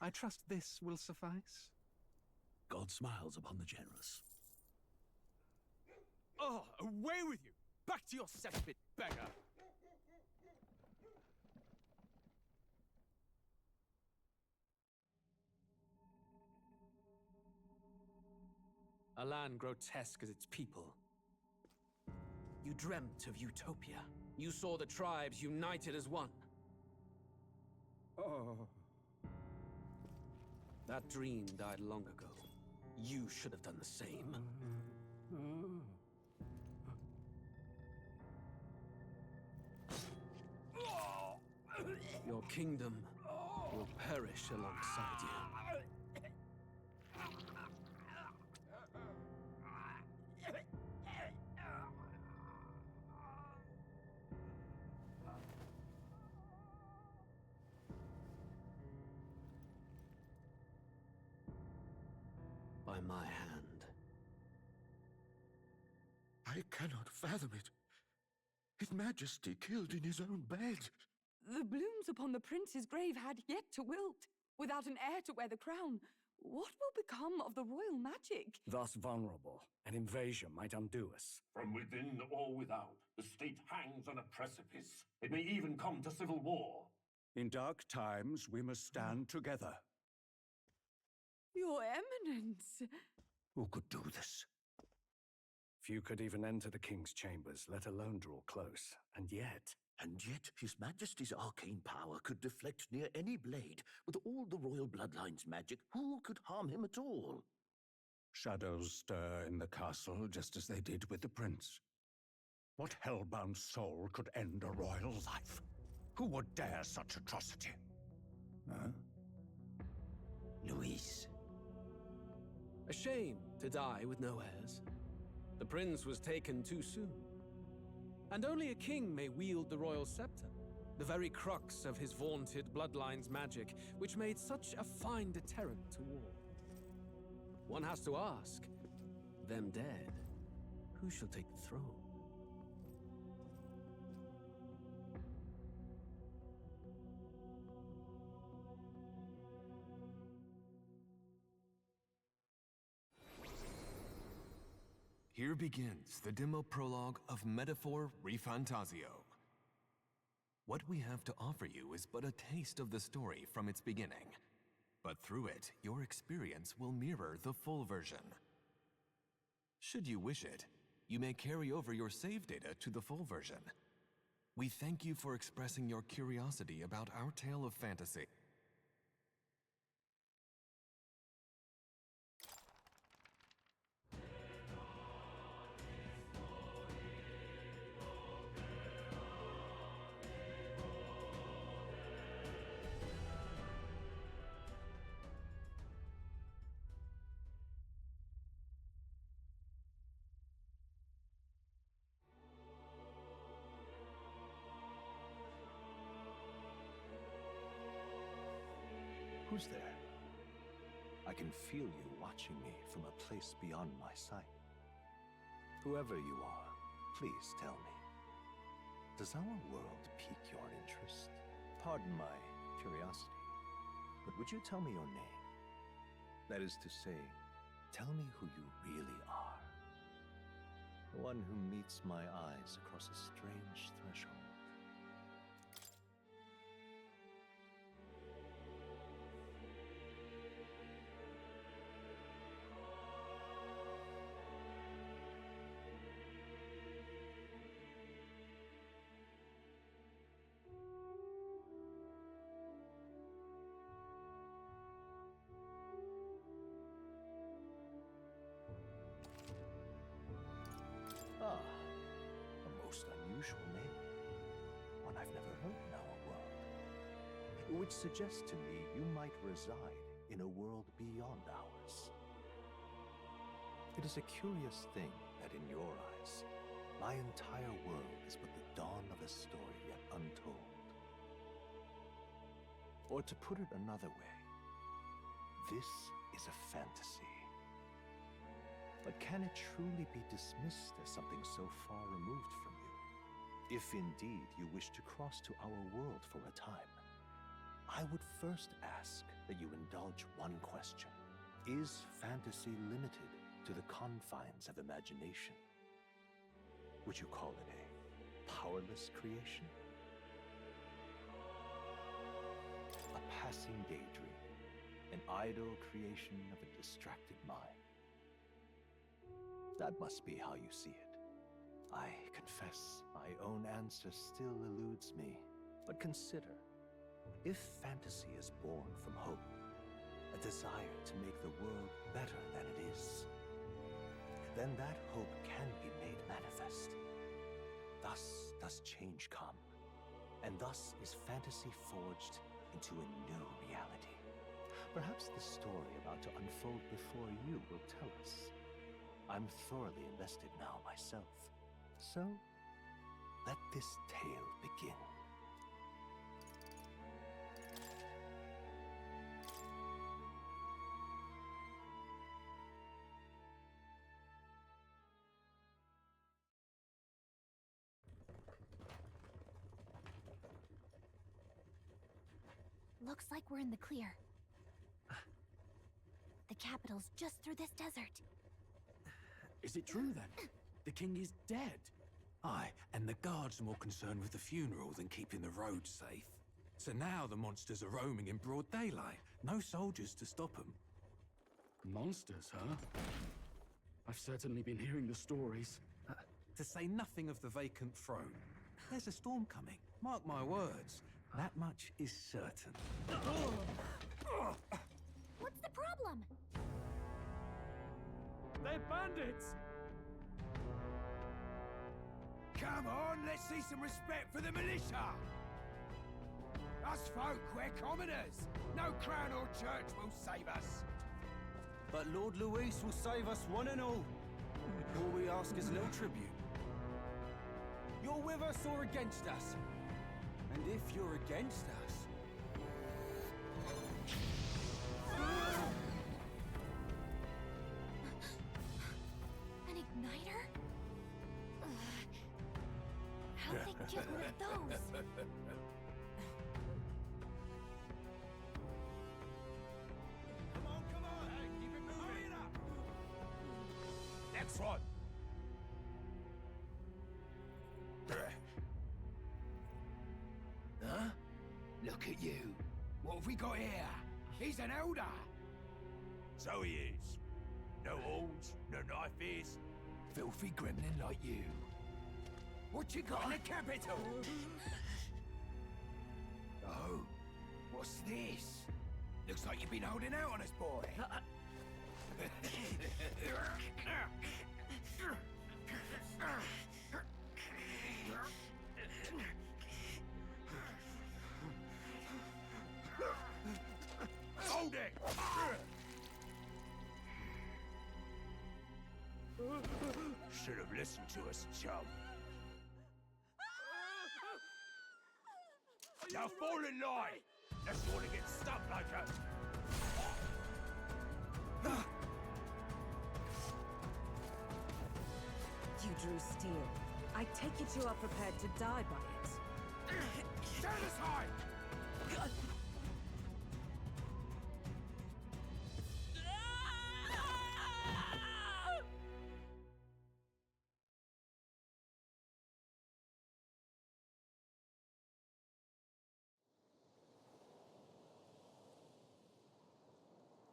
I trust this will suffice. God smiles upon the generous. Oh, away with you! Back to your cesspit, beggar! A land grotesque as its people. You dreamt of utopia. You saw the tribes united as one. Oh. That dream died long ago. You should have done the same. Your kingdom will perish alongside you. By my hand. I cannot fathom it. His Majesty killed in his own bed. The blooms upon the prince's grave had yet to wilt. Without an heir to wear the crown, what will become of the royal magic? Thus vulnerable, an invasion might undo us. From within or without, the state hangs on a precipice. It may even come to civil war. In dark times, we must stand together. Your Eminence! Who could do this? Few could even enter the king's chambers, let alone draw close. And yet His Majesty's arcane power could deflect near any blade. With all the royal bloodline's magic, who could harm him at all? Shadows stir in the castle just as they did with the prince. What hellbound soul could end a royal life? Who would dare such atrocity? Huh? Luis. A shame to die with no heirs. The prince was taken too soon. And only a king may wield the royal scepter, the very crux of his vaunted bloodline's magic, which made such a fine deterrent to war. One has to ask, them dead, who shall take the throne? Here begins the demo prologue of Metaphor ReFantazio. What we have to offer you is but a taste of the story from its beginning, but through it, your experience will mirror the full version. Should you wish it, you may carry over your save data to the full version. We thank you for expressing your curiosity about our tale of fantasy. Who's there? I can feel you watching me from a place beyond my sight. Whoever you are, please tell me. Does our world pique your interest? Pardon my curiosity, but would you tell me your name? That is to say, tell me who you really are. The one who meets my eyes across a strange threshold. Ah, a most unusual name. One I've never heard in our world. Which suggests to me you might reside in a world beyond ours. It is a curious thing that in your eyes, my entire world is but the dawn of a story yet untold. Or to put it another way, this is a fantasy. But can it truly be dismissed as something so far removed from you? If indeed you wish to cross to our world for a time, I would first ask, that you indulge one question. Is fantasy limited to the confines of imagination? Would you call it a powerless creation? A passing daydream, an idle creation of a distracted mind. That must be how you see it. I confess, my own answer still eludes me. But consider, if fantasy is born from hope, a desire to make the world better than it is, then that hope can be made manifest. Thus does change come, and thus is fantasy forged into a new reality. Perhaps the story about to unfold before you will tell us. I'm thoroughly invested now myself, so let this tale begin. Looks like we're in the clear. The capital's just through this desert. Is it true then? The king is dead? Aye, and the guards are more concerned with the funeral than keeping the roads safe. So now the monsters are roaming in broad daylight. No soldiers to stop them. Monsters, huh? I've certainly been hearing the stories. To say nothing of the vacant throne. There's a storm coming. Mark my words. That much is certain. What's the problem? They're bandits! Come on, let's see some respect for the militia! Us folk, we're commoners! No crown or church will save us! But Lord Luis will save us one and all. All we ask is a little tribute. You're with us or against us? And if you're against us... An igniter? How'd they get rid of those? Come on! Hey, keep it moving! Hurry it up! Next one! Huh? Look at you. What have we got here? He's an elder. So he is. No horns, no knife is. Filthy gremlin like you. What you got in the capital? Oh, what's this? Looks like you've been holding out on us, boy. Hold it! Should have listened to us, chum. Now fall in line! Unless you want to get stuck like us! You drew steel. I take it you are prepared to die by it. Stand aside!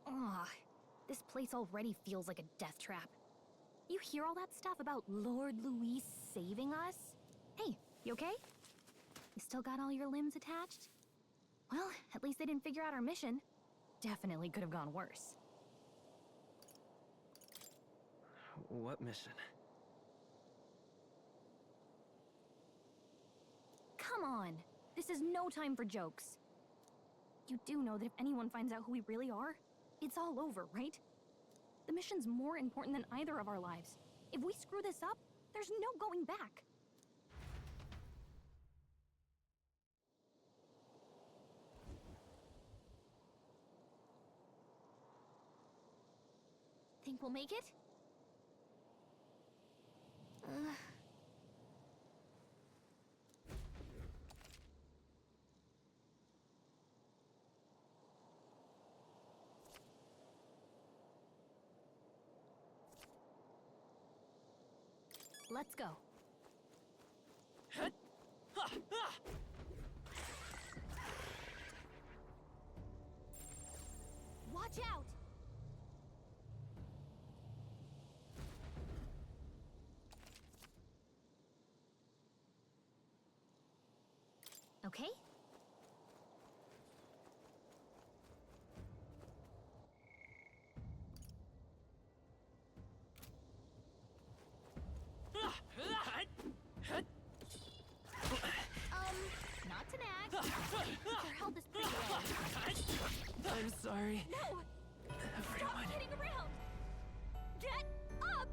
Ugh, this place already feels like a death trap. You hear all that stuff about Lord Luis saving us? Hey, you okay? You still got all your limbs attached? Well, at least they didn't figure out our mission. Definitely could have gone worse. What mission? Come on! This is no time for jokes. You do know that if anyone finds out who we really are, it's all over, right? The mission's more important than either of our lives. If we screw this up, there's no going back. Think we'll make it? Let's go. Watch out! Okay? Not to nag. Your health is pretty low. I'm sorry. No! Stop kidding around! Get up!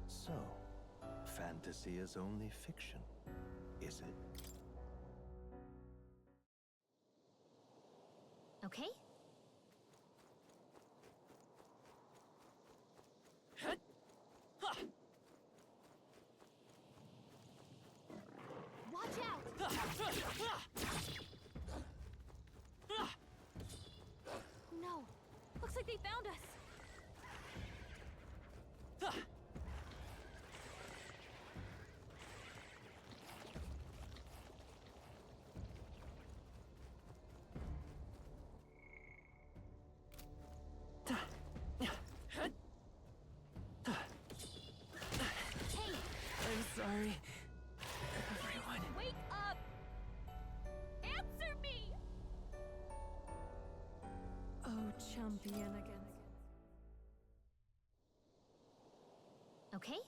So, fantasy is only fiction, is it? Okay? Watch out! No! Looks like they found us! I'm sorry. Everyone. Wake up! Answer me! Oh, champion again. Okay?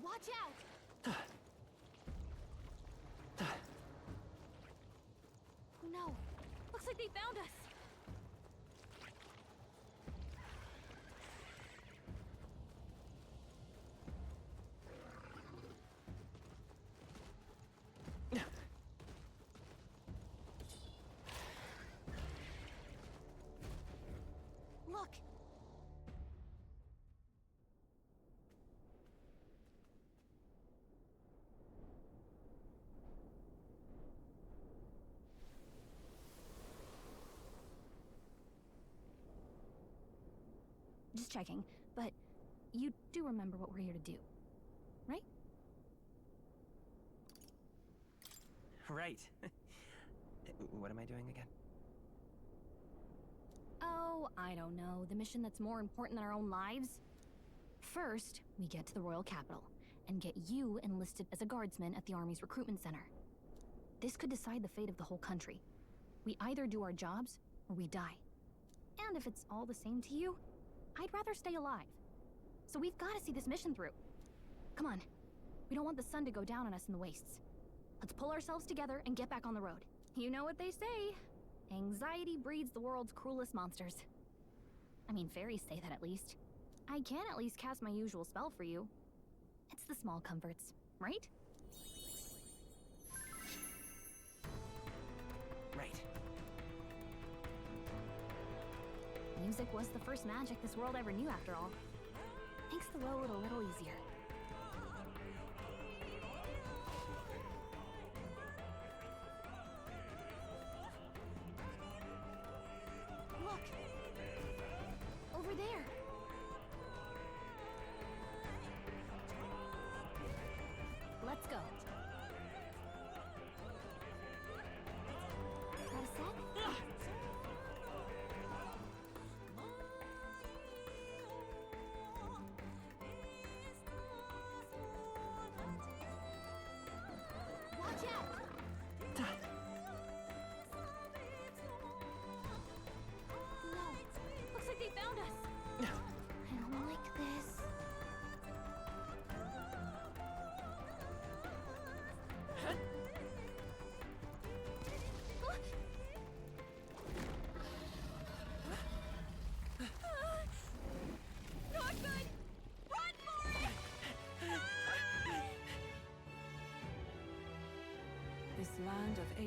Watch out! No! Looks like they found us! Look! Just checking, but you do remember what we're here to do, right? Right. What am I doing again? Oh, I don't know. The mission that's more important than our own lives? First, we get to the royal capital and get you enlisted as a guardsman at the army's recruitment center. This could decide the fate of the whole country. We either do our jobs or we die. And if it's all the same to you, I'd rather stay alive. So we've got to see this mission through. Come on. We don't want the sun to go down on us in the wastes. Let's pull ourselves together and get back on the road. You know what they say. Anxiety breeds the world's cruelest monsters. I mean, fairies say that at least. I can at least cast my usual spell for you. It's the small comforts, right? Right. Music was the first magic this world ever knew, after all. Makes the road a little easier. Look! Over there! Let's go. Got a sec?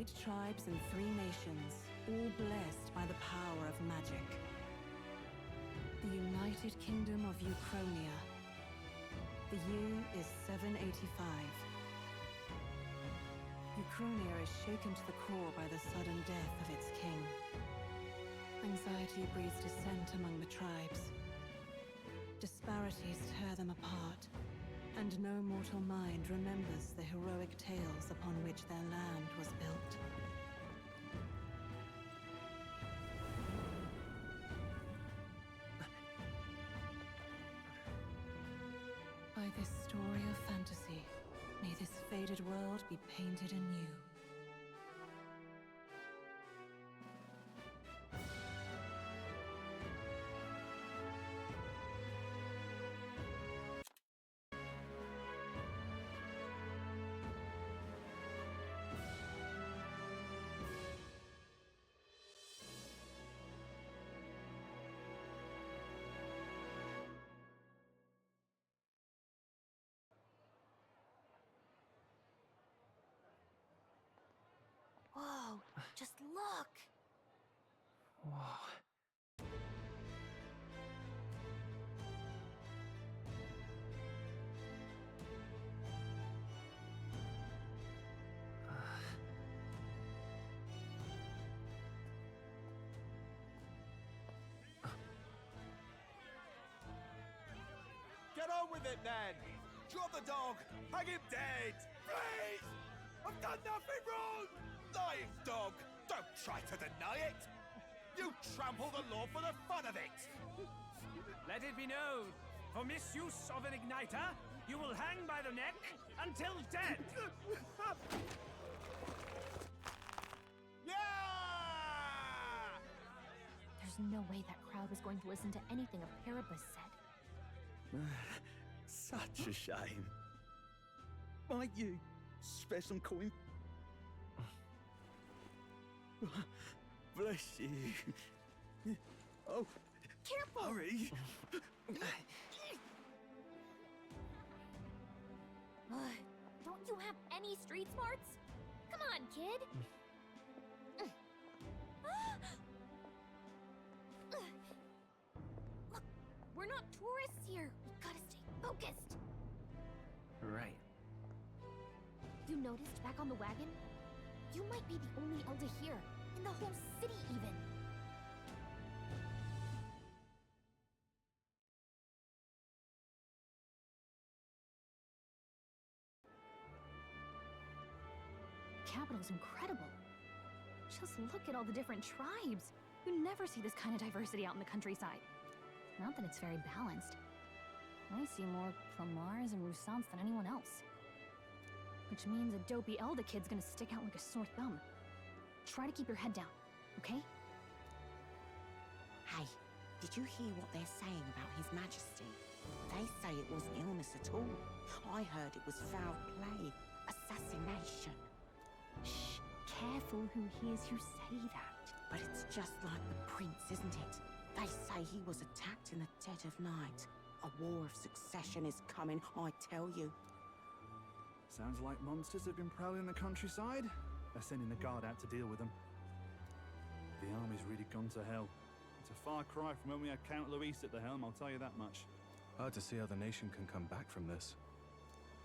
8 tribes and 3 nations, all blessed by the power of magic. The United Kingdom of Uchronia. The year is 785. Uchronia is shaken to the core by the sudden death of its king. Anxiety breeds dissent among the tribes. Disparities tear them apart, and no mortal mind remembers the heroic tales upon which their land was built. By this story of fantasy, may this faded world be painted anew. Whoa, just look! Whoa. Get on with it, then! Drop the dog! Hang him dead! Please! I've done nothing wrong! Lying dog! Don't try to deny it! You trample the law for the fun of it! Let it be known, for misuse of an igniter, you will hang by the neck until dead! Yeah! There's no way that crowd was going to listen to anything a Paribus said. Such a shame. Might you spare some coin? Bless you. Oh, careful! Hurry! Don't you have any street smarts? Come on, kid! Look, we're not tourists here. We gotta stay focused. Right. You noticed back on the wagon? You might be the only Elder here, in the whole city even. Capital's incredible. Just look at all the different tribes. You never see this kind of diversity out in the countryside. Not that it's very balanced. I see more Plamars and Roussants than anyone else. Which means a dopey Elder kid's gonna stick out like a sore thumb. Try to keep your head down, okay? Hey, did you hear what they're saying about His Majesty? They say it wasn't illness at all. I heard it was foul play, assassination. Shh, careful who hears you say that. But it's just like the prince, isn't it? They say he was attacked in the dead of night. A war of succession is coming, I tell you. Sounds like monsters have been prowling the countryside. They're sending the guard out to deal with them. The army's really gone to hell. It's a far cry from when we had Count Luis at the helm, I'll tell you that much. Hard to see how the nation can come back from this.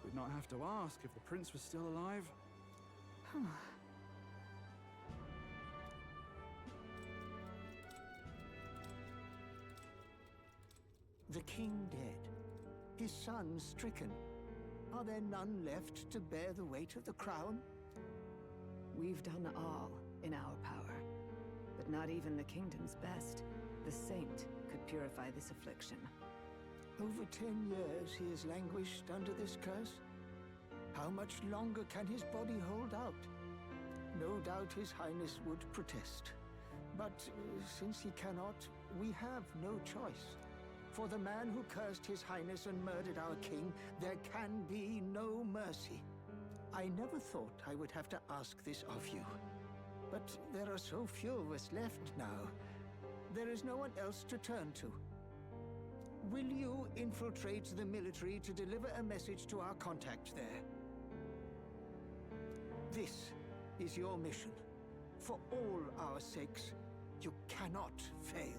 We'd not have to ask if the prince was still alive. The king dead, his son stricken. Are there none left to bear the weight of the crown? We've done all in our power, but not even the kingdom's best, the saint, could purify this affliction. Over 10 years he has languished under this curse. How much longer can his body hold out? No doubt His Highness would protest. But since he cannot, we have no choice. For the man who cursed His Highness and murdered our king, there can be no mercy. I never thought I would have to ask this of you. But there are so few of us left now. There is no one else to turn to. Will you infiltrate the military to deliver a message to our contact there? This is your mission. For all our sakes, you cannot fail.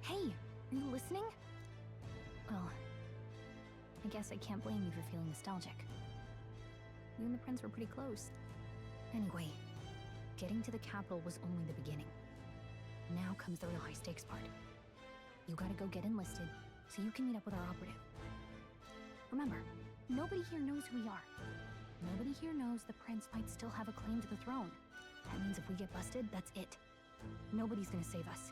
Hey, are you listening? Well, I guess I can't blame you for feeling nostalgic. You and the prince were pretty close. Anyway, getting to the capital was only the beginning. Now comes the real high-stakes part. You gotta go get enlisted, so you can meet up with our operative. Remember, nobody here knows who we are. Nobody here knows the prince might still have a claim to the throne. That means if we get busted, that's it. Nobody's gonna save us.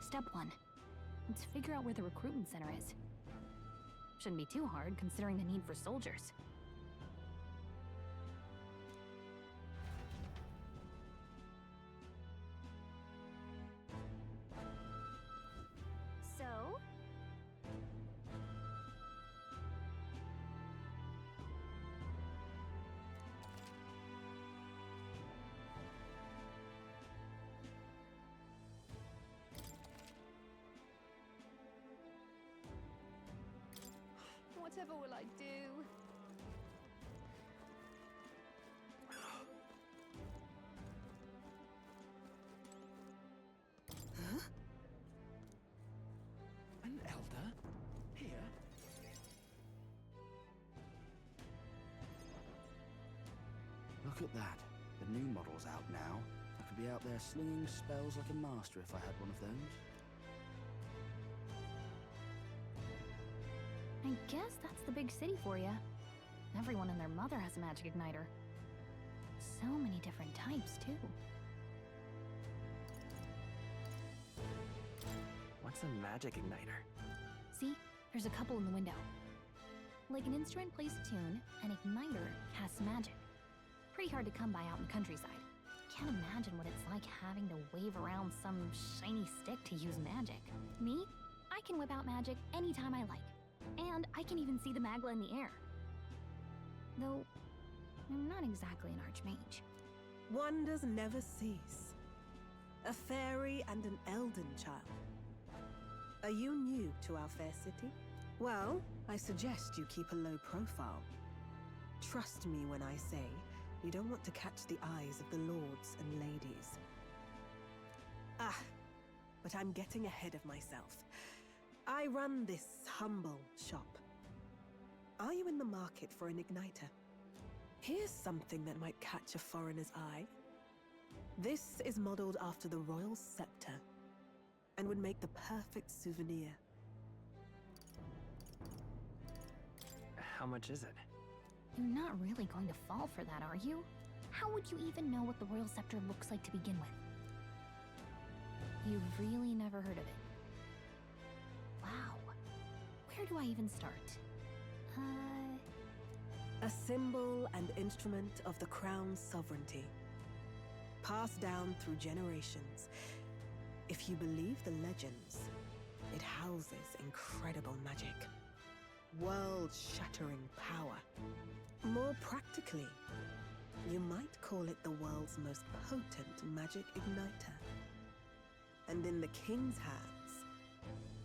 Step 1. Let's figure out where the recruitment center is. Shouldn't be too hard, considering the need for soldiers. So? Whatever will I do? Huh? An elder? Here? Look at that. The new model's out now. I could be out there slinging spells like a master if I had one of those. I guess that's the big city for you. Everyone and their mother has a magic igniter. So many different types, too. What's a magic igniter? See? There's a couple in the window. Like an instrument plays a tune, an igniter casts magic. Pretty hard to come by out in the countryside. Can't imagine what it's like having to wave around some shiny stick to use magic. Me? I can whip out magic anytime I like. And I can even see the magla in the air. Though, I'm not exactly an archmage. Wonders never cease. A fairy and an elden child. Are you new to our fair city? Well, I suggest you keep a low profile. Trust me when I say you don't want to catch the eyes of the lords and ladies. Ah, but I'm getting ahead of myself. I run this humble shop. Are you in the market for an igniter? Here's something that might catch a foreigner's eye. This is modeled after the royal scepter and would make the perfect souvenir. How much is it? You're not really going to fall for that, are you? How would you even know what the royal scepter looks like to begin with? You've really never heard of it. Wow. Where do I even start? A symbol and instrument of the crown's sovereignty. Passed down through generations. If you believe the legends, it houses incredible magic. World-shattering power. More practically, you might call it the world's most potent magic igniter. And in the king's hands,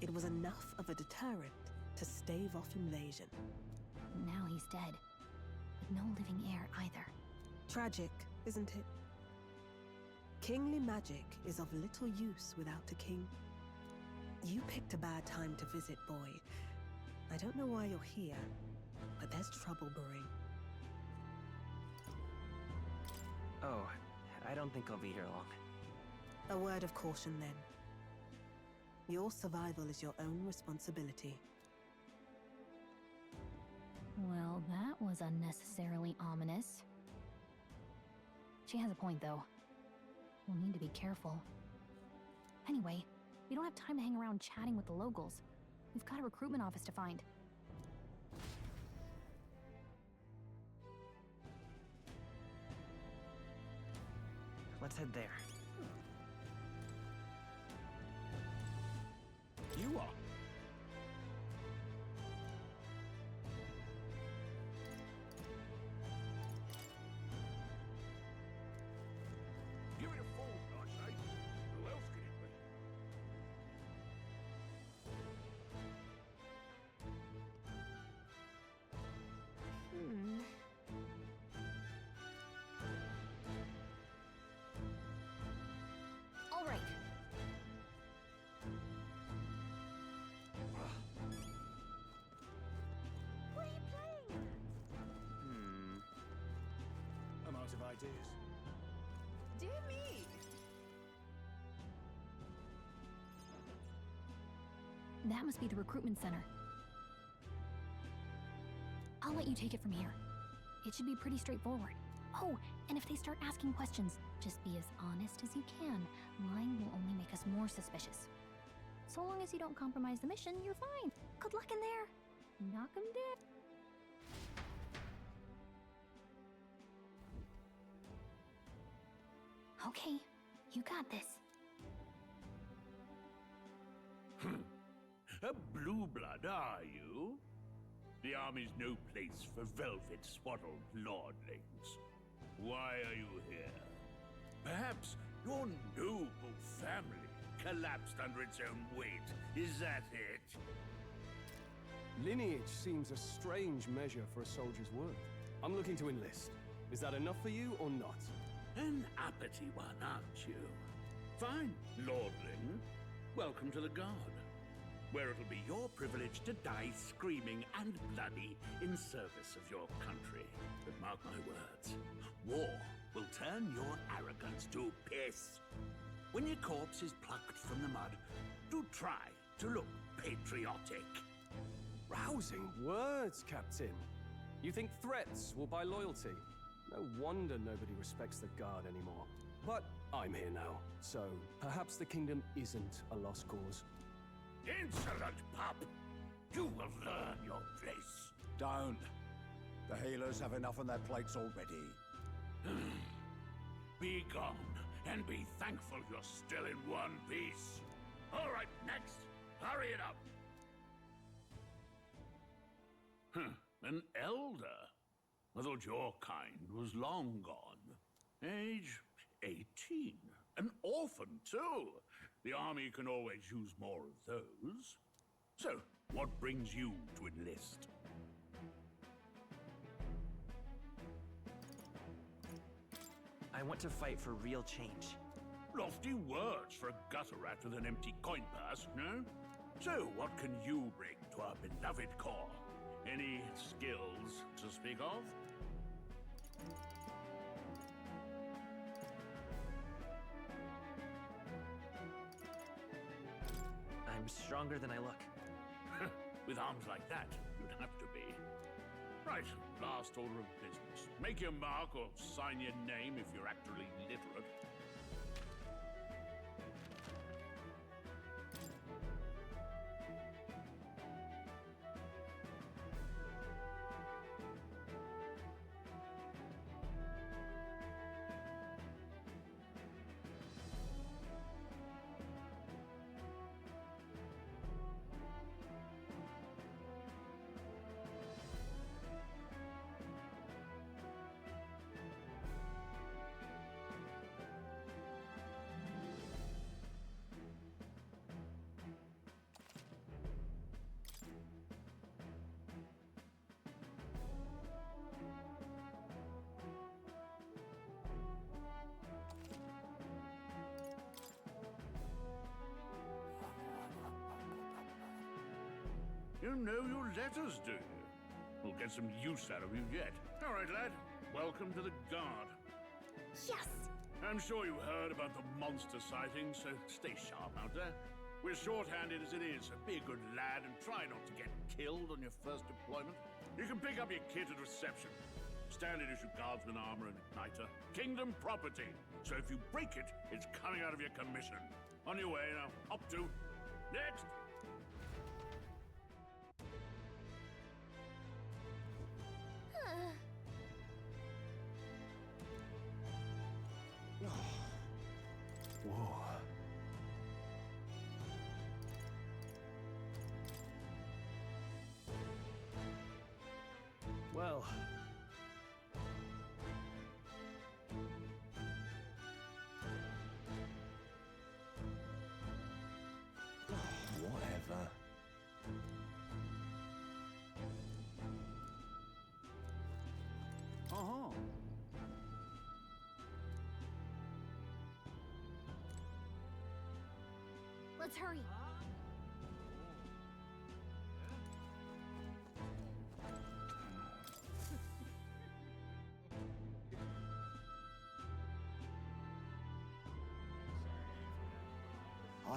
it was enough of a deterrent to stave off invasion. Now he's dead. With no living heir either. Tragic, isn't it? Kingly magic is of little use without a king. You picked a bad time to visit, boy. I don't know why you're here, but there's trouble brewing. Oh, I don't think I'll be here long. A word of caution, then. Your survival is your own responsibility. Well, that was unnecessarily ominous. She has a point, though. We'll need to be careful. Anyway, we don't have time to hang around chatting with the locals. We've got a recruitment office to find. Let's head there. it is. Dear me! That must be the recruitment center. I'll let you take it from here. It should be pretty straightforward. Oh, and if they start asking questions, just be as honest as you can. Lying will only make us more suspicious. So long as you don't compromise the mission, you're fine. Good luck in there. Knock 'em dead. Okay, you got this. A blue blood, are you? The army's no place for velvet-swaddled lordlings. Why are you here? Perhaps your noble family collapsed under its own weight. Is that it? Lineage seems a strange measure for a soldier's worth. I'm looking to enlist. Is that enough for you or not? An uppity one, aren't you? Fine, lordling. Welcome to the Guard, where it'll be your privilege to die screaming and bloody in service of your country. But mark my words, war will turn your arrogance to piss. When your corpse is plucked from the mud, do try to look patriotic. Rousing words, Captain. You think threats will buy loyalty? No wonder nobody respects the Guard anymore. But I'm here now, so perhaps the kingdom isn't a lost cause. Insolent pup! You will learn your place. Don't. The healers have enough on their plates already. Be gone, and be thankful you're still in one piece. All right, next. Hurry it up. An elder? I thought your kind was long gone. Age 18. An orphan, too. The army can always use more of those. So, what brings you to enlist? I want to fight for real change. Lofty words for a gutter rat with an empty coin purse, no? So, what can you bring to our beloved corps? Any skills to speak of? I'm stronger than I look. With arms like that, you'd have to be. Right, last order of business. Make your mark or sign your name if you're actually literate. You know your letters, do you? We'll get some use out of you yet. All right, lad. Welcome to the Guard. Yes! I'm sure you heard about the monster sightings, so stay sharp out there. We're short-handed as it is, so be a good lad and try not to get killed on your first deployment. You can pick up your kit at reception. Standard issue guardsman armor and igniter. Kingdom property. So if you break it, it's coming out of your commission. On your way now. Up to. Next! Whoa. Well. Whatever. Uh-huh. Let's hurry.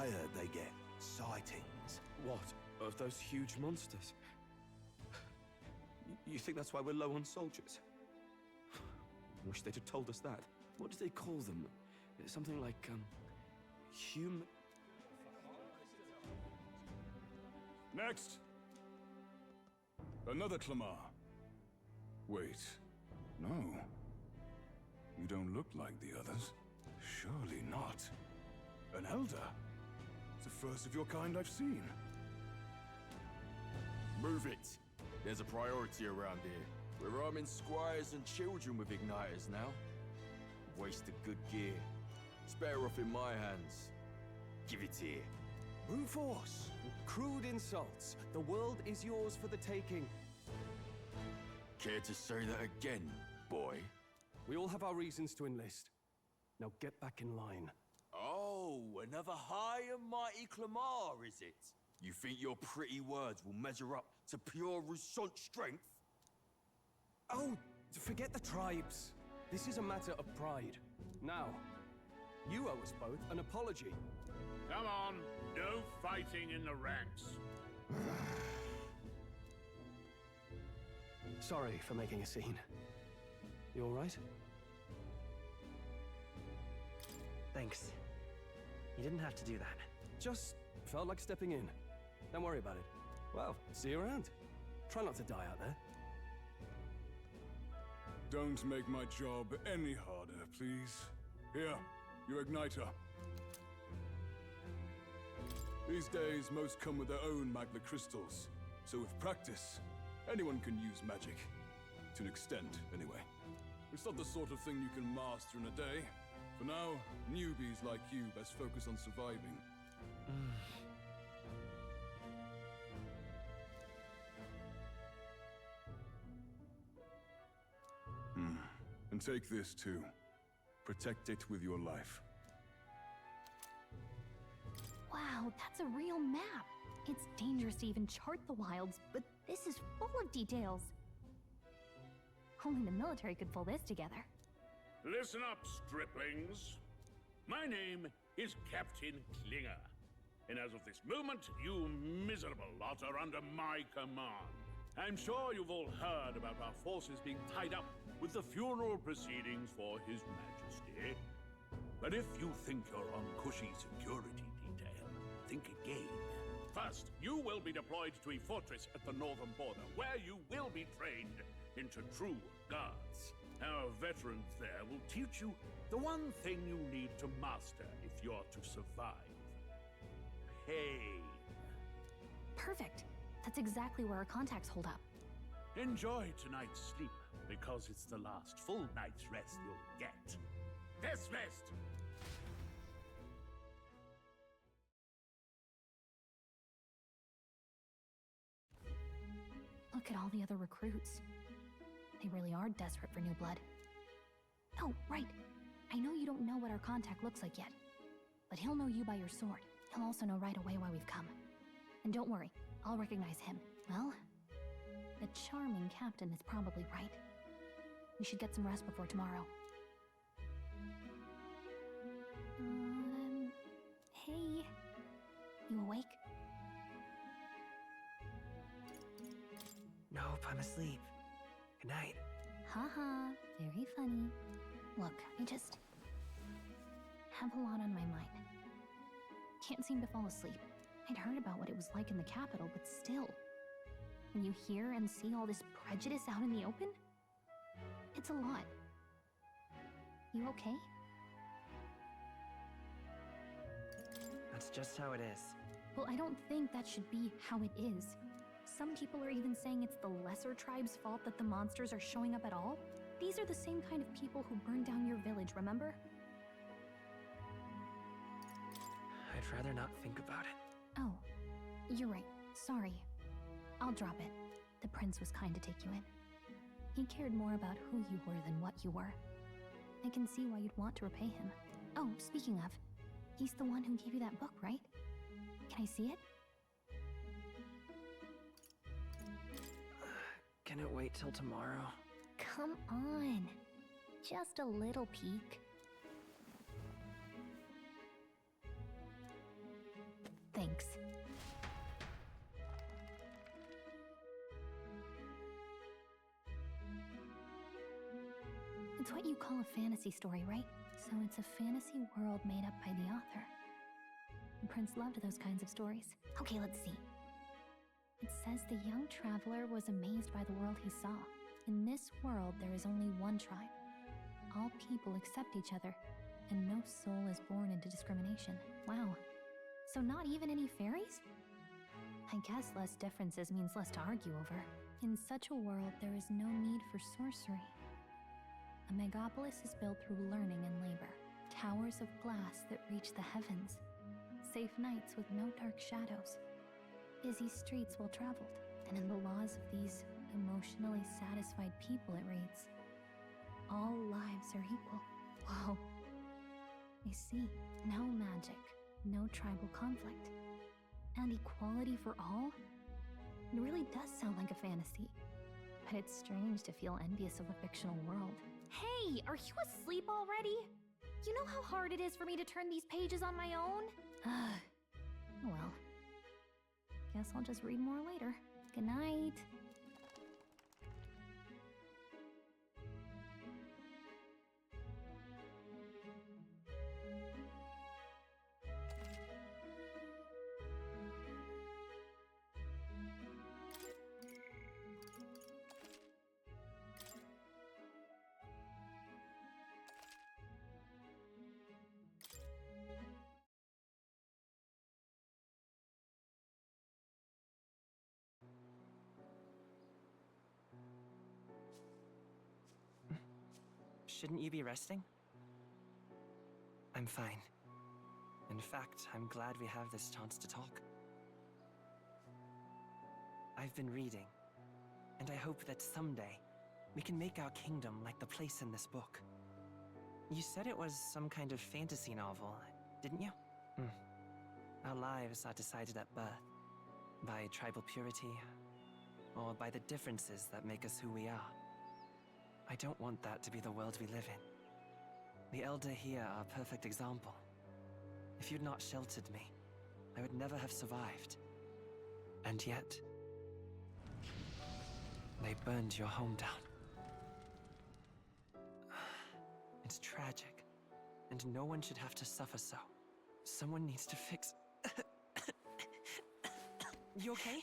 I heard they get sightings. What? Of those huge monsters? You think that's why we're low on soldiers? Wish they'd have told us that. What do they call them? Something like, human... Next! Another Clamar. Wait, no. You don't look like the others. Surely not. An elder? It's the first of your kind I've seen. Move it. There's a priority around here. We're arming squires and children with igniters now. Waste of good gear. It's better off in my hands. Give it here. Brute force. Crude insults. The world is yours for the taking. Care to say that again, boy? We all have our reasons to enlist. Now get back in line. Oh, another high and mighty Clamar, is it? You think your pretty words will measure up to pure Roussant strength? Oh, forget the tribes. This is a matter of pride. Now, you owe us both an apology. Come on, no fighting in the ranks. Sorry for making a scene. You all right? Thanks. You didn't have to do that. Just felt like stepping in. Don't worry about it. Well, see you around. Try not to die out there. Don't make my job any harder, please. Here, your igniter. These days, most come with their own magna crystals. So with practice, anyone can use magic. To an extent, anyway. It's not the sort of thing you can master in a day. For now, newbies like you best focus on surviving. And take this too. Protect it with your life. Wow, that's a real map. It's dangerous to even chart the wilds, but this is full of details. Only the military could pull this together. Listen up, striplings. My name is Captain Klinger. And as of this moment, you miserable lot are under my command. I'm sure you've all heard about our forces being tied up with the funeral proceedings for His Majesty. But if you think you're on cushy security detail, think again. First, you will be deployed to a fortress at the northern border, where you will be trained into true guards. Our veterans there will teach you the one thing you need to master if you're to survive. Pain. Perfect. That's exactly where our contacts hold up. Enjoy tonight's sleep, because it's the last full night's rest you'll get. Dismissed! Look at all the other recruits. They really are desperate for new blood. Oh, right. I know you don't know what our contact looks like yet, but he'll know you by your sword. He'll also know right away why we've come. And don't worry, I'll recognize him. Well, the charming captain is probably right. We should get some rest before tomorrow. Hey. You awake? Nope, I'm asleep. Good night. Haha, very funny. Look, I just have a lot on my mind. Can't seem to fall asleep. I'd heard about what it was like in the capital, but still. When you hear and see all this prejudice out in the open, it's a lot. You okay? That's just how it is. Well, I don't think that should be how it is. Some people are even saying it's the lesser tribe's fault that the monsters are showing up at all. These are the same kind of people who burned down your village, remember? I'd rather not think about it. Oh, you're right. Sorry. I'll drop it. The prince was kind to take you in. He cared more about who you were than what you were. I can see why you'd want to repay him. Oh, speaking of, he's the one who gave you that book, right? Can I see it? Can it wait till tomorrow? Come on. Just a little peek. Thanks. It's what you call a fantasy story, right? So it's a fantasy world made up by the author. The prince loved those kinds of stories. Okay, let's see. It says the young traveler was amazed by the world he saw. In this world, there is only one tribe. All people accept each other, and no soul is born into discrimination. Wow. So not even any fairies? I guess less differences means less to argue over. In such a world, there is no need for sorcery. A megapolis is built through learning and labor. Towers of glass that reach the heavens. Safe nights with no dark shadows. Busy streets well traveled. And in the laws of these emotionally satisfied people, it reads, all lives are equal. Whoa. I see. No magic, no tribal conflict, and equality for all? It really does sound like a fantasy. But it's strange to feel envious of a fictional world. Hey, are you asleep already? You know how hard it is for me to turn these pages on my own? Well, guess I'll just read more later. Good night. Shouldn't you be resting? I'm fine. In fact, I'm glad we have this chance to talk. I've been reading, and I hope that someday we can make our kingdom like the place in this book. You said it was some kind of fantasy novel, didn't you? Our lives are decided at birth, by tribal purity, or by the differences that make us who we are. I don't want that to be the world we live in. The Elder here are a perfect example. If you'd not sheltered me, I would never have survived. And yet, they burned your home down. It's tragic, and no one should have to suffer so. Someone needs to fix... You okay?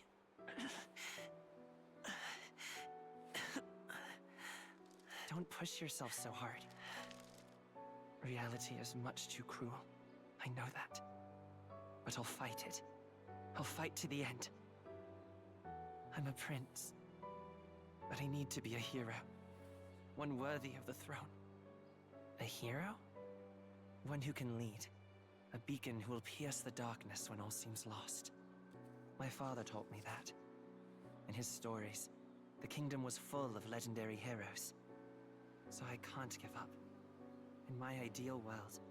Don't push yourself so hard. Reality is much too cruel. I know that. But I'll fight it. I'll fight to the end. I'm a prince. But I need to be a hero. One worthy of the throne. A hero? One who can lead. A beacon who will pierce the darkness when all seems lost. My father taught me that. In his stories, the kingdom was full of legendary heroes. So I can't give up. In my ideal world,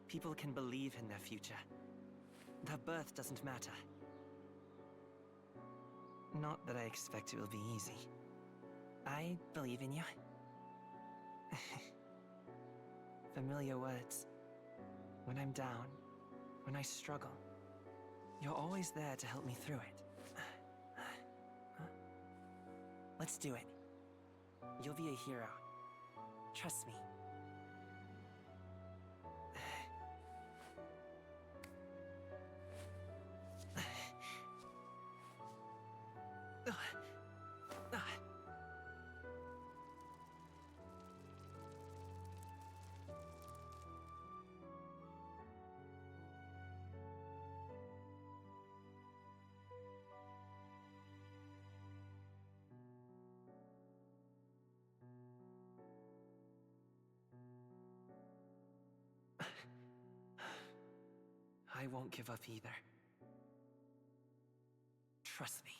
people can believe in their future. Their birth doesn't matter. Not that I expect it will be easy. I believe in you. Familiar words. When I'm down, when I struggle, you're always there to help me through it. Let's do it. You'll be a hero. Trust me. I won't give up either. Trust me.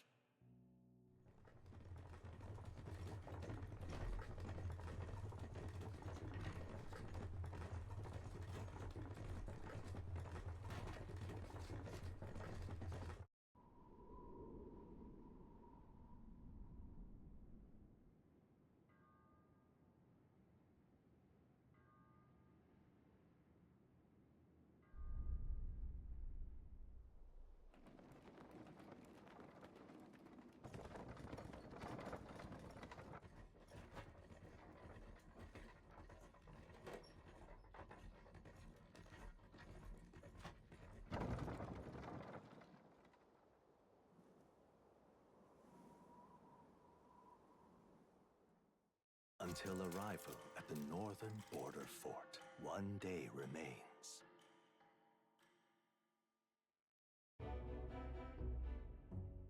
until arrival at the northern border fort. One day remains.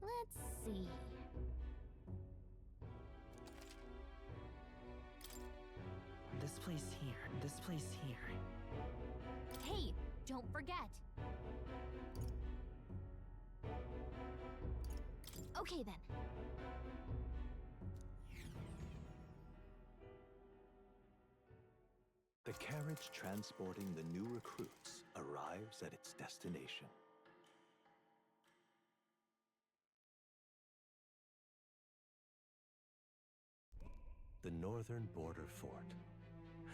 Let's see. This place here, this place here. Hey, don't forget. Okay then. The carriage transporting the new recruits arrives at its destination. The northern border fort.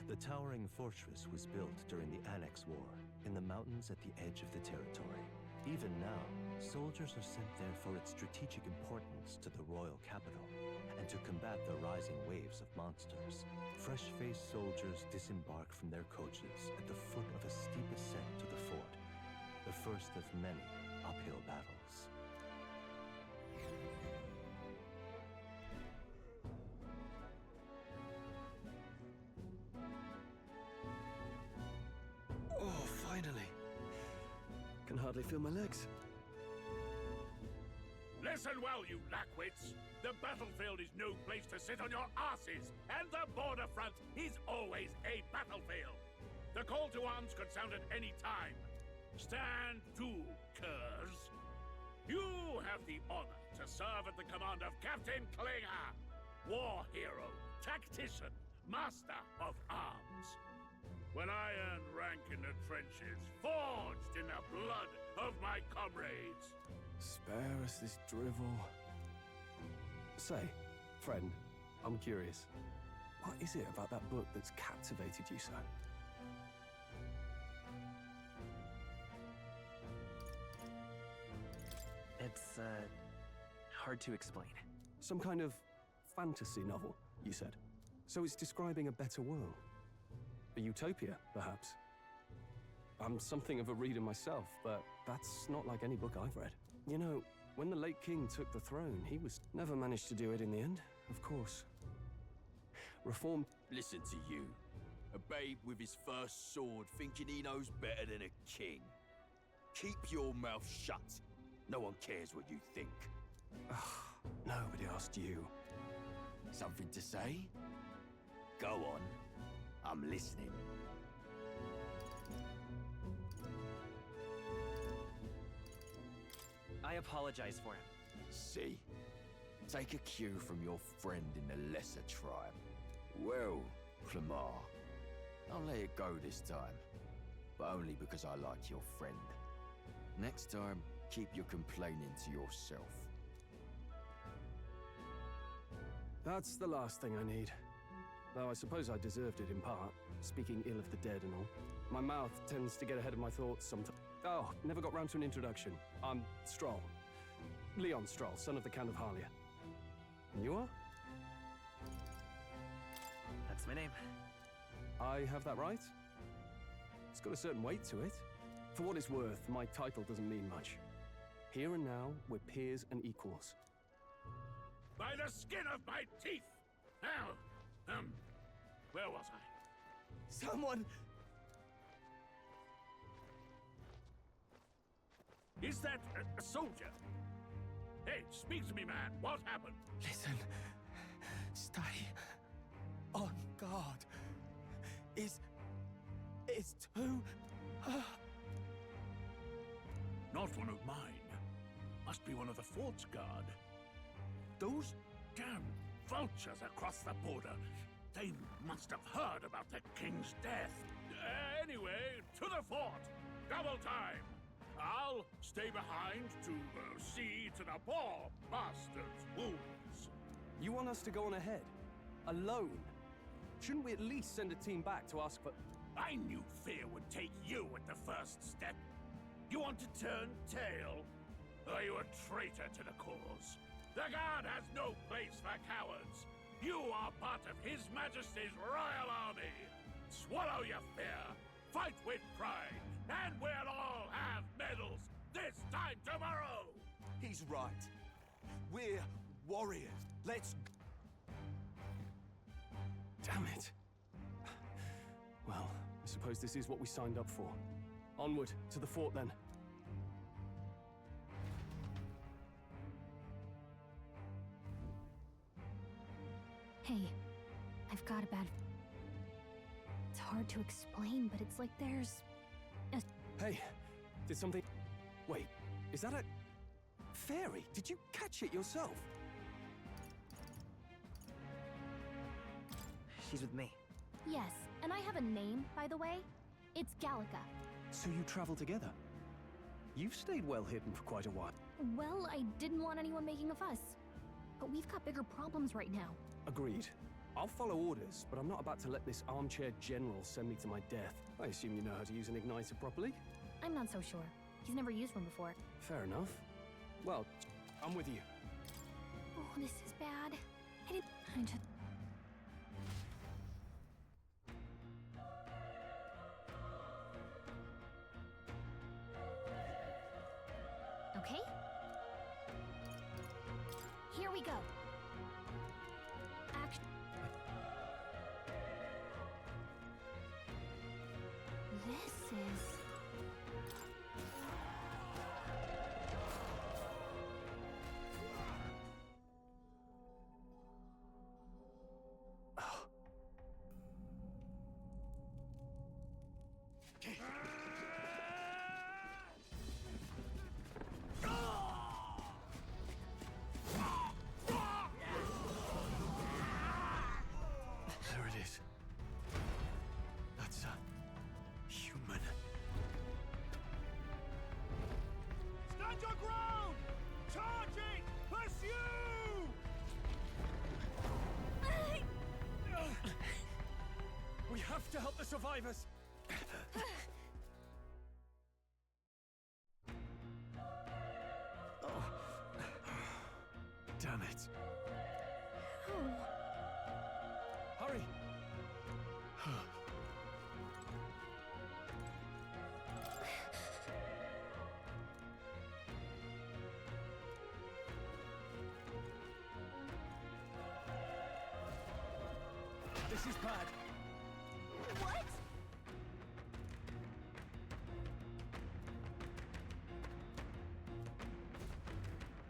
The towering fortress was built during the Annex War in the mountains at the edge of the territory. Even now, soldiers are sent there for its strategic importance to the royal capital and to combat the rising waves of monsters. Fresh-faced soldiers disembark from their coaches at the foot of a steep ascent to the fort, the first of many uphill battles. Oh, finally. Can hardly feel my legs. Listen well, you lackwits. The battlefield is no place to sit on your asses, and the border front is always a battlefield. The call to arms could sound at any time. Stand to, curs. You have the honor to serve at the command of Captain Klinger, war hero, tactician, master of arms. When I earned rank in the trenches, forged in the blood of my comrades. Spare us this drivel. Say, friend, I'm curious. What is it about that book that's captivated you so? It's, hard to explain. Some kind of fantasy novel, you said. So it's describing a better world. A utopia, perhaps. I'm something of a reader myself, but that's not like any book I've read. You know, when the late king took the throne, he never managed to do it in the end, of course. Reform... Listen to you. A babe with his first sword thinking he knows better than a king. Keep your mouth shut. No one cares what you think. Nobody asked you. Something to say? Go on. I'm listening. I apologize for him. See? Take a cue from your friend in the lesser tribe. Well, Clemar, I'll let it go this time. But only because I like your friend. Next time, keep your complaining to yourself. That's the last thing I need. Though I suppose I deserved it in part, speaking ill of the dead and all. My mouth tends to get ahead of my thoughts sometimes. Oh, never got round to an introduction. I'm Stroll. Leon Stroll, son of the Count of Harlia. And you are? That's my name. I have that right? It's got a certain weight to it. For what it's worth, my title doesn't mean much. Here and now, we're peers and equals. By the skin of my teeth! Now, where was I? Someone! Is that a soldier? Hey, speak to me, man. What happened? Listen. Stay on guard. It's too... Not one of mine. Must be one of the fort's guard. Those damn vultures across the border. They must have heard about the king's death. Anyway, to the fort. Double time. I'll stay behind to see to the poor bastard's wounds. You want us to go on ahead? Alone? Shouldn't we at least send a team back to ask for... I knew fear would take you at the first step. You want to turn tail? Are you a traitor to the cause? The Guard has no place for cowards. You are part of His Majesty's Royal Army. Swallow your fear. Fight with pride. And we'll all have medals this time tomorrow. He's right. We're warriors. Let's... Damn it. Well, I suppose this is what we signed up for. Onward, to the fort then. Hey, I've got a bad... It's hard to explain, but it's like there's... Hey, did something... Wait, is that a... fairy? Did you catch it yourself? She's with me. Yes, and I have a name, by the way. It's Gallica. So you travel together? You've stayed well hidden for quite a while. Well, I didn't want anyone making a fuss. But we've got bigger problems right now. Agreed. I'll follow orders, but I'm not about to let this armchair general send me to my death. I assume you know how to use an igniter properly? I'm not so sure. He's never used one before. Fair enough. Well, I'm with you. Oh, this is bad. I just... Okay. Here we go. Action. This is... There it is. That's a human. Stand your ground! Charging! Pursue! We have to help the survivors! Damn it. Hurry! This is bad. What?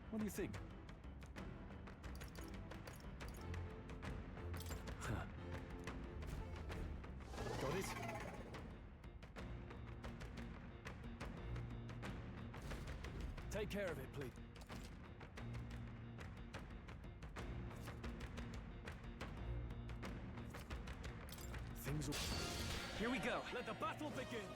What do you think? Got it? Take care of it, please. Things will... Here we go. Let the battle begin.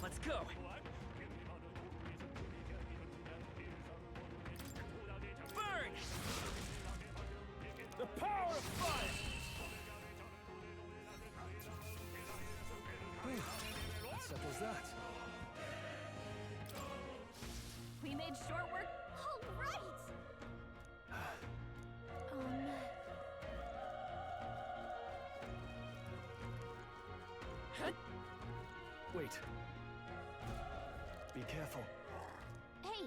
Let's go! Burn! The power of fire! That settles that. We made short work. All right! Wait. Be careful. Hey!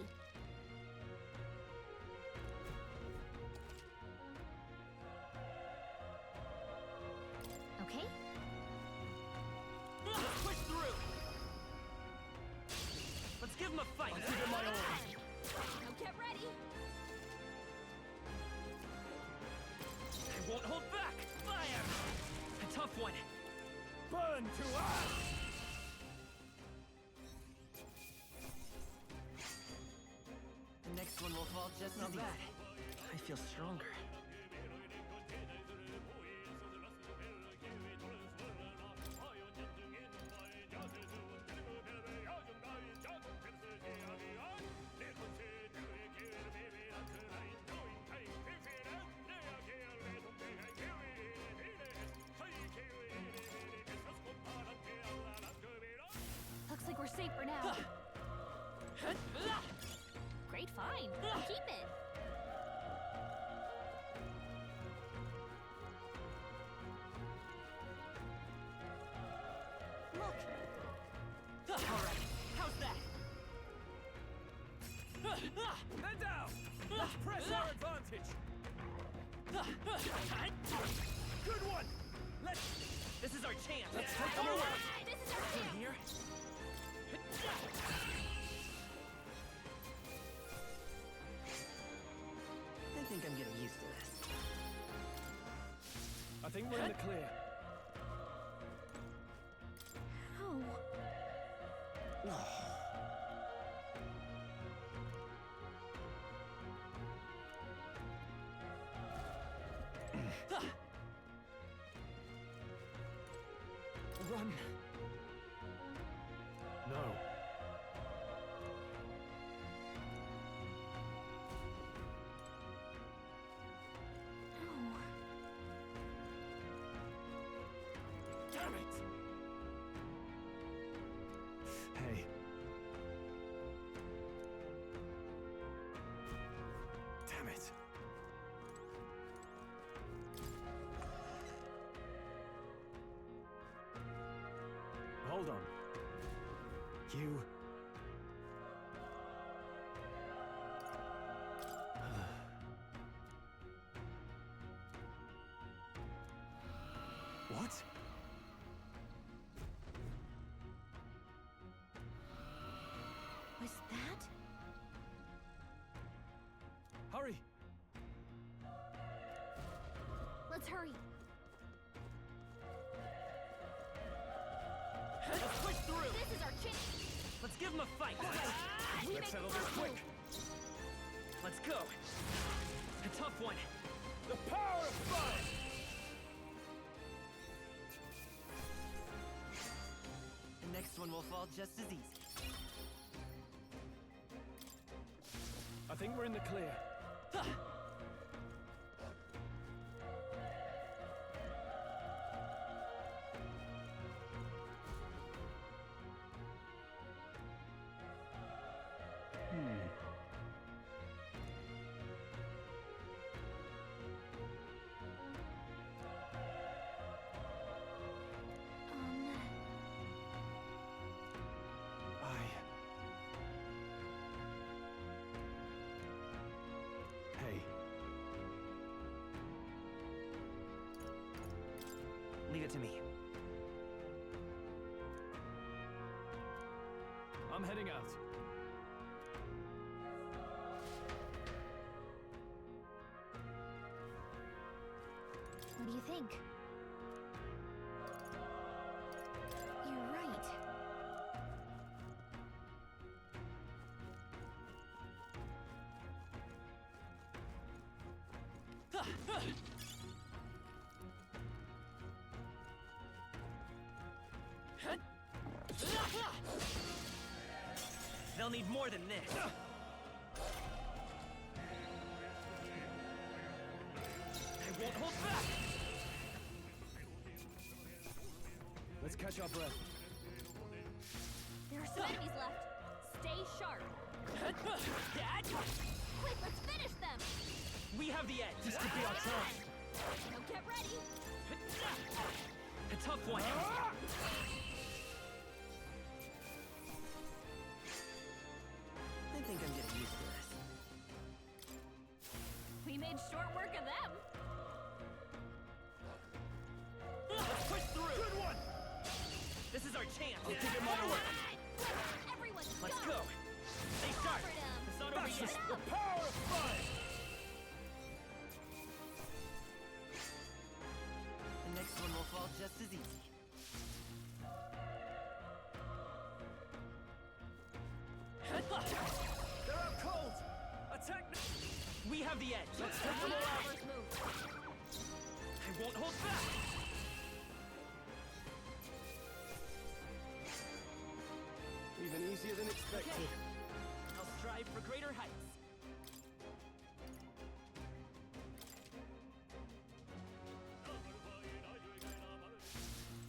Okay? Let's push through! Let's give him a fight! I'll give him my all. Now get ready! I won't hold back! Fire! A tough one! Burn to ash! The next one will fall just as bad. I feel stronger. Looks like we're safe for now. Great find. They're down! Let's press our advantage! Good one! This is our chance! Let's take them away! This is our From chance! here? I think I'm getting used to this. I think we're in the clear. Run! No. Damn it! Hey. Damn it. Hold on. You... What? Was that? Hurry! Let's hurry. Let's push through! This is our chance. Let's give him a fight! We Let's make settle the this first quick! move. Let's go! A tough one! The power of fire! The next one will fall just as easy. I think we're in the clear. Hey. Leave it to me. I'm heading out. What do you think? You're right. They'll need more than this. I won't hold back! Let's catch our breath. There are some enemies left. Stay sharp. Quick, let's finish them. We have the edge. This could be our chance. Now get ready. A tough one. I think I'm getting used to this. We made short work of them. Let's push through! Good one! This is our chance! I'll give it my all. Everyone, Let's go! Stay sharp! Comfort 'em. It's not over That's yet! the power of fire! The next one will fall just as easy. They're out cold! Attack now! We have the edge! Let's take them all out! First move. I won't hold back! Even easier than expected. Okay. I'll strive for greater heights.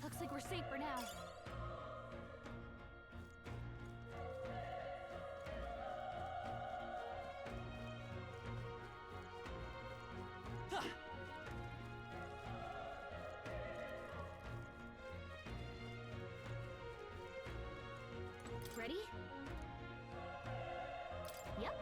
Looks like we're safe for now. Ready? Yep.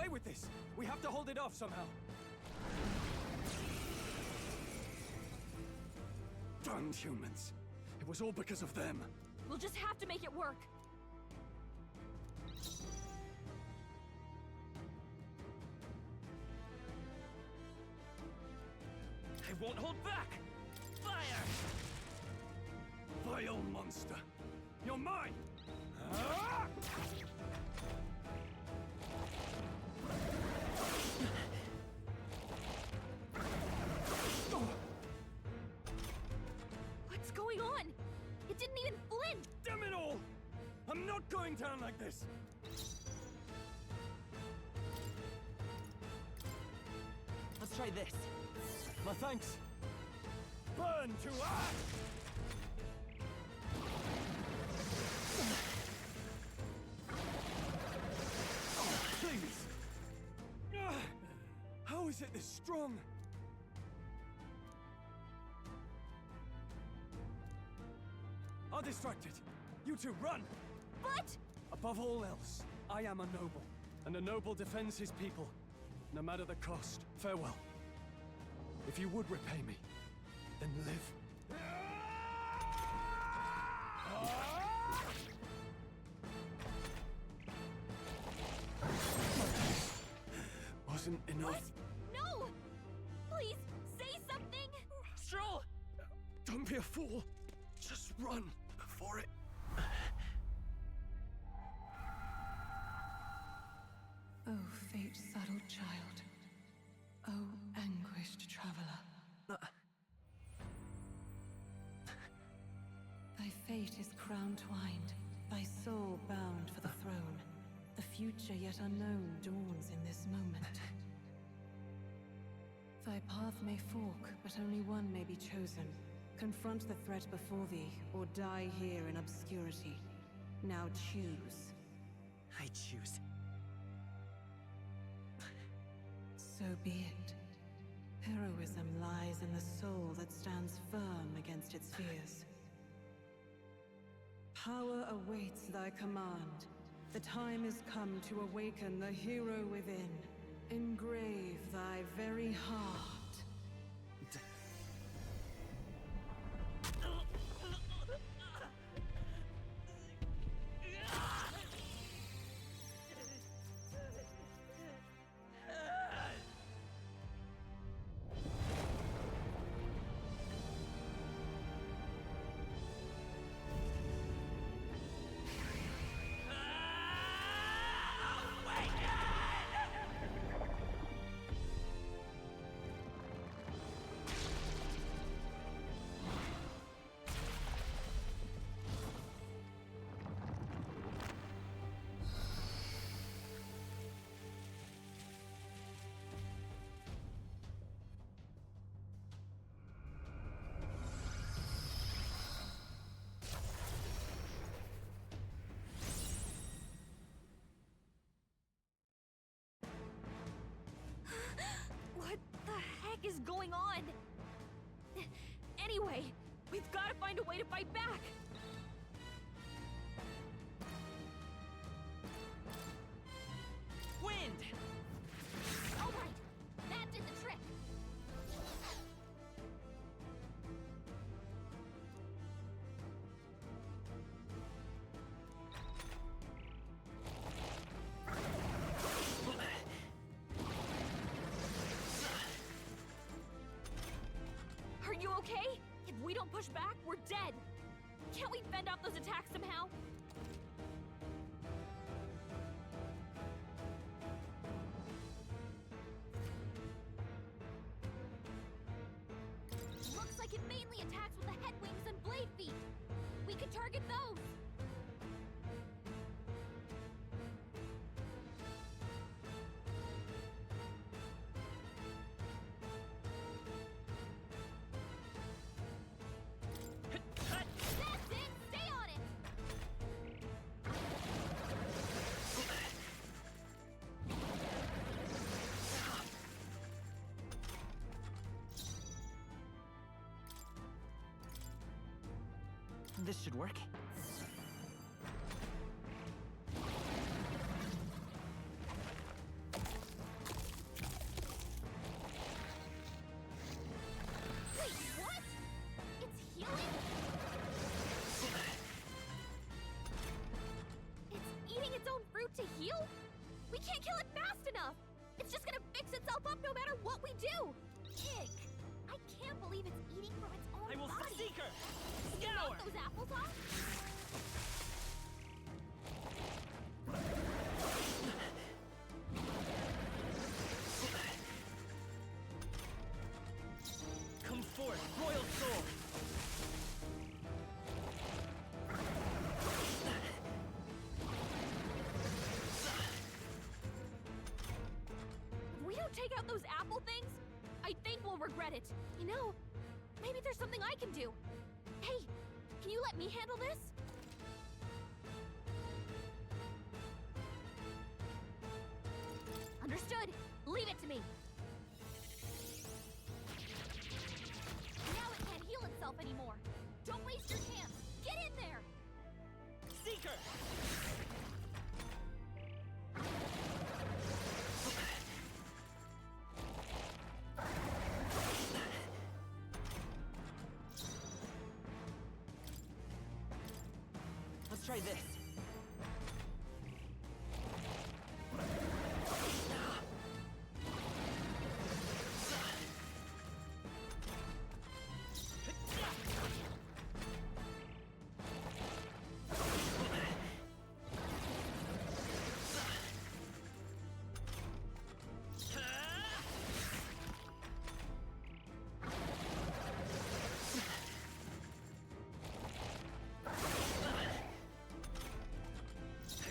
away with this! We have to hold it off somehow. Damned humans. It was all because of them. We'll just have to make it work. I won't hold back! Fire! Vile monster! You're mine! Ah! What's going on? It didn't even flinch! Damn it all! I'm not going down like this! Let's try this. My thanks. Burn to ash! Please! How is it this strong? I'll distract it. You two, run! But... Above all else, I am a noble, and a noble defends his people, no matter the cost. Farewell. If you would repay me, then live. Wasn't enough. What? No! Please, say something! Stroll! Don't be a fool. Just run before it... Oh, fate-saddled child. Oh, anguished traveler. Thy fate is crown-twined, thy soul bound for the throne. The future yet unknown dawns in this moment. Thy path may fork, but only one may be chosen. Confront the threat before thee, or die here in obscurity. Now choose. I choose. So be it. Heroism lies in the soul that stands firm against its fears. Power awaits thy command. The time is come to awaken the hero within. Engrave thy very heart. What the heck is going on? Anyway, we've got to find a way to fight back. Wind! All right, that did the trick. Are you okay? If we don't push back, we're dead. Can't we fend off those attacks somehow? Looks like it mainly attacks with the head wings and blade feet. We could target those. That's it! Stay on it! This should work. no matter what we do! Ick! I can't believe it's eating from its own I will body! seek her! Can you knock those apples off? Come forth, royal sword! If we don't take out those apple things, I think we'll regret it. You know, maybe there's something I can do. Hey, can you let me handle this? Understood. Leave it to me. Now it can't heal itself anymore. Don't waste your chance. Get in there. Seeker! Let's try this.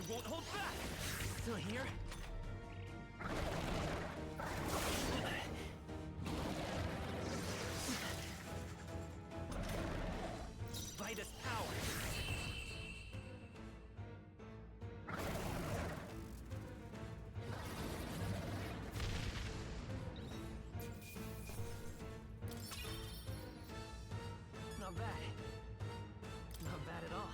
Won't hold back! Still here? Vitus power! Not bad. Not bad at all.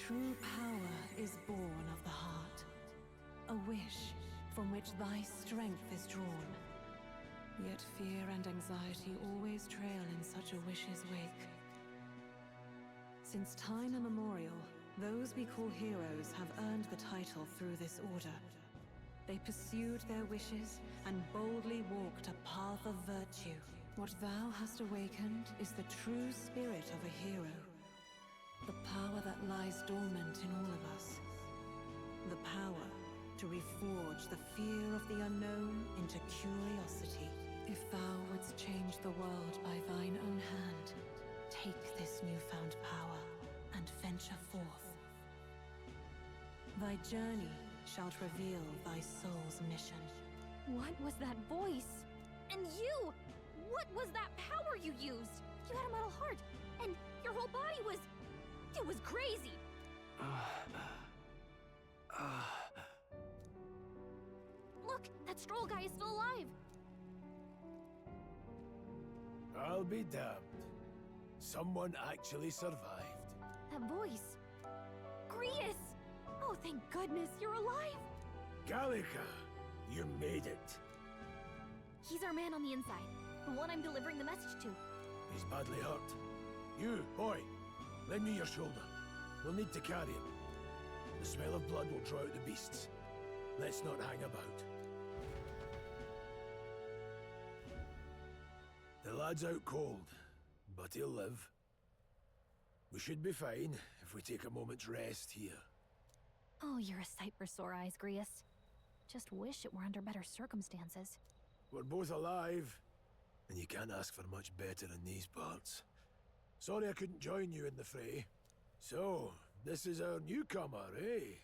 True power is born of the heart, a wish from which thy strength is drawn. Yet fear and anxiety always trail in such a wish's wake. Since time immemorial, those we call heroes have earned the title through this order. They pursued their wishes and boldly walked a path of virtue. What thou hast awakened is the true spirit of a hero. The power that lies dormant in all of us. The power to reforge the fear of the unknown into curiosity. If thou wouldst change the world by thine own hand, take this newfound power and venture forth. Thy journey shalt reveal thy soul's mission. What was that voice? And you! What was that power you used? You had a metal heart, and your whole body was... It was crazy! Look, that Stroll guy is still alive! I'll be damned. Someone actually survived. That voice... Grius! Oh, thank goodness, you're alive! Gallica, you made it. He's our man on the inside, the one I'm delivering the message to. He's badly hurt. You, boy, lend me your shoulder. We'll need to carry him. The smell of blood will draw out the beasts. Let's not hang about. The lad's out cold, but he'll live. We should be fine if we take a moment's rest here. Oh, you're a sight for sore eyes, Grius. Just wish it were under better circumstances. We're both alive, and you can't ask for much better in these parts. Sorry I couldn't join you in the fray. So, this is our newcomer, eh?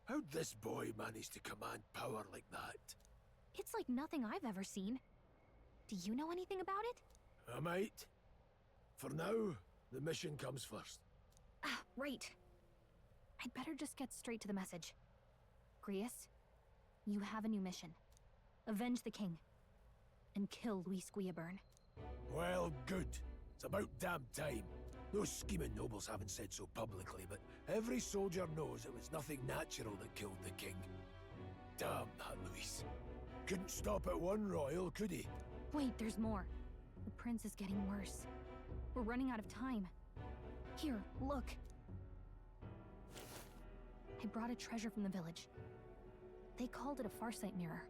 How'd this boy manage to command power like that? It's like nothing I've ever seen. Do you know anything about it? I might. For now, the mission comes first. Ah, right. I'd better just get straight to the message. Grius, you have a new mission. Avenge the king. And kill Luis Guillaburn. Well, good. It's about damn time. Those scheming nobles haven't said so publicly, but every soldier knows it was nothing natural that killed the king. Damn that Luis. Couldn't stop at one royal, could he? Wait, there's more. The prince is getting worse. We're running out of time. Here, look. I brought a treasure from the village. They called it a farsight mirror.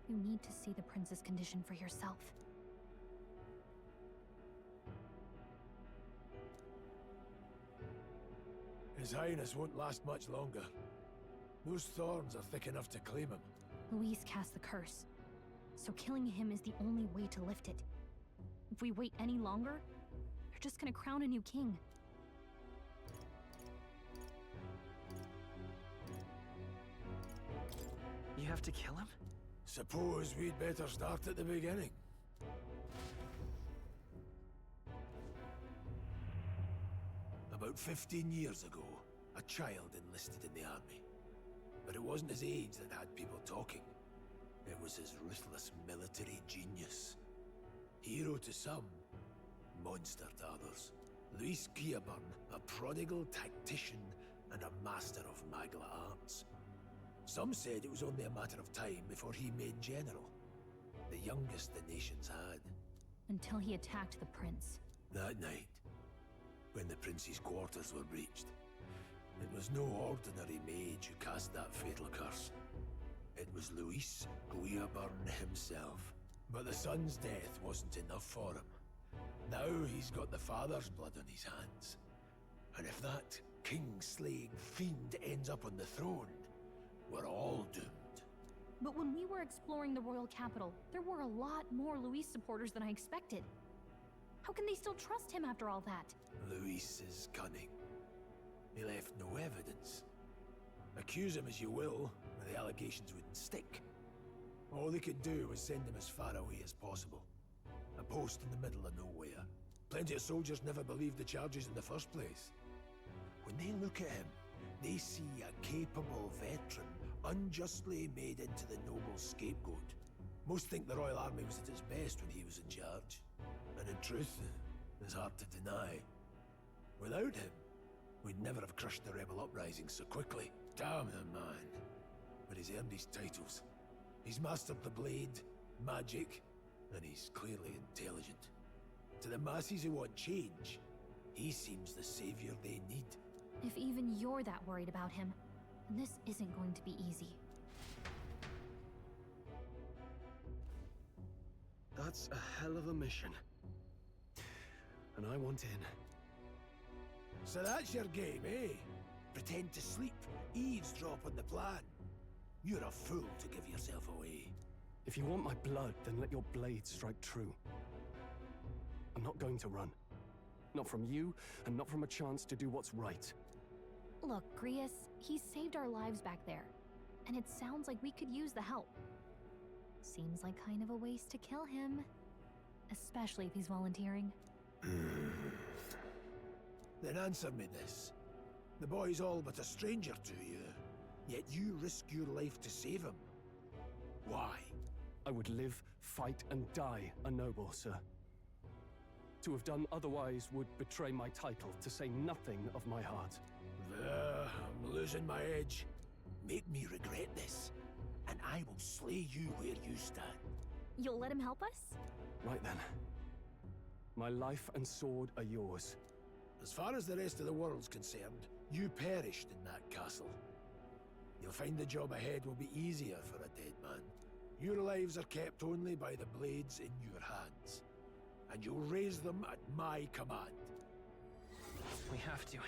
You need to see the prince's condition for yourself. His Highness won't last much longer. Those thorns are thick enough to claim him. Luis cast the curse, so killing him is the only way to lift it. If we wait any longer, they're just gonna crown a new king. You have to kill him? Suppose we'd better start at the beginning. About 15 years ago, a child enlisted in the army. But it wasn't his age that had people talking. It was his ruthless military genius. Hero to some, monster to others. Luis Guillaburn, a prodigal tactician and a master of Magla arts. Some said it was only a matter of time before he made general. The youngest the nations had. Until he attacked the prince. That night, when the prince's quarters were breached, it was no ordinary mage who cast that fatal curse. It was Luis Guillaburn himself. But the son's death wasn't enough for him. Now he's got the father's blood on his hands. And if that king-slaying fiend ends up on the throne, we're all doomed. But when we were exploring the royal capital, there were a lot more Luis supporters than I expected. How can they still trust him after all that? Luis is cunning. He left no evidence. Accuse him as you will, the allegations wouldn't stick. All they could do was send him as far away as possible. A post in the middle of nowhere. Plenty of soldiers never believed the charges in the first place. When they look at him, they see a capable veteran unjustly made into the noble scapegoat. Most think the Royal Army was at its best when he was in charge. And in truth, it's hard to deny. Without him, we'd never have crushed the rebel uprising so quickly. Damn the man. But he's earned his titles. He's mastered the blade, magic, and he's clearly intelligent. To the masses who want change, he seems the savior they need. If even you're that worried about him, then this isn't going to be easy. That's a hell of a mission. And I want in. So that's your game, eh? Pretend to sleep, eavesdrop on the plan. You're a fool to give yourself away. If you want my blood, then let your blade strike true. I'm not going to run. Not from you, and not from a chance to do what's right. Look, Grius, he saved our lives back there. And it sounds like we could use the help. Seems like kind of a waste to kill him. Especially if he's volunteering. Then answer me this. The boy's all but a stranger to you. Yet you risk your life to save him. Why? I would live, fight, and die a noble, sir. To have done otherwise would betray my title, to say nothing of my heart. I'm losing my edge. Make me regret this, and I will slay you where you stand. You'll let him help us? Right then. My life and sword are yours. As far as the rest of the world's concerned, you perished in that castle. You'll find the job ahead will be easier for a dead man. Your lives are kept only by the blades in your hands. And you'll raise them at my command. We have to.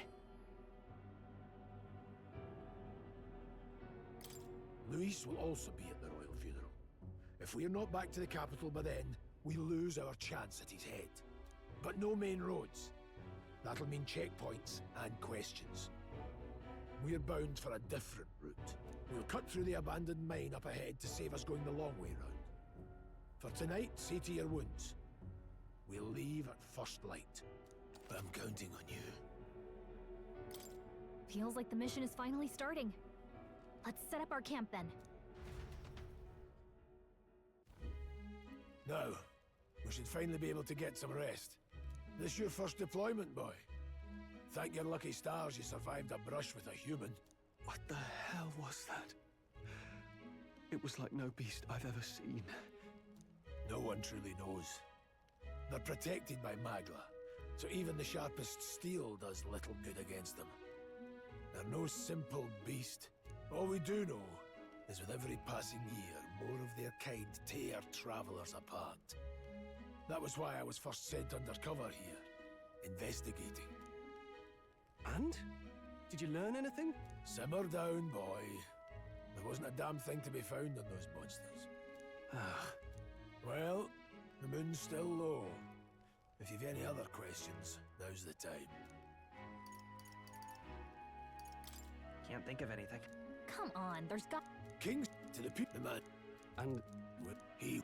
Luis will also be at the royal funeral. If we're not back to the capital by then, we lose our chance at his head. But no main roads. That'll mean checkpoints and questions. We're bound for a different route. We'll cut through the abandoned mine up ahead to save us going the long way round. For tonight, see to your wounds. We'll leave at first light. I'm counting on you. Feels like the mission is finally starting. Let's set up our camp then. Now, we should finally be able to get some rest. This your first deployment, boy? Thank your lucky stars you survived a brush with a human. What the hell was that? It was like no beast I've ever seen. No one truly knows. They're protected by Magla, so even the sharpest steel does little good against them. They're no simple beast. All we do know is with every passing year, more of their kind tear travelers apart. That was why I was first sent undercover here, investigating. And? Did you learn anything? Simmer down, boy. There wasn't a damn thing to be found on those monsters. Well, the moon's still low. If you've any other questions, now's the time. Can't think of anything. Come on, there's got. Kings to the people, man. And he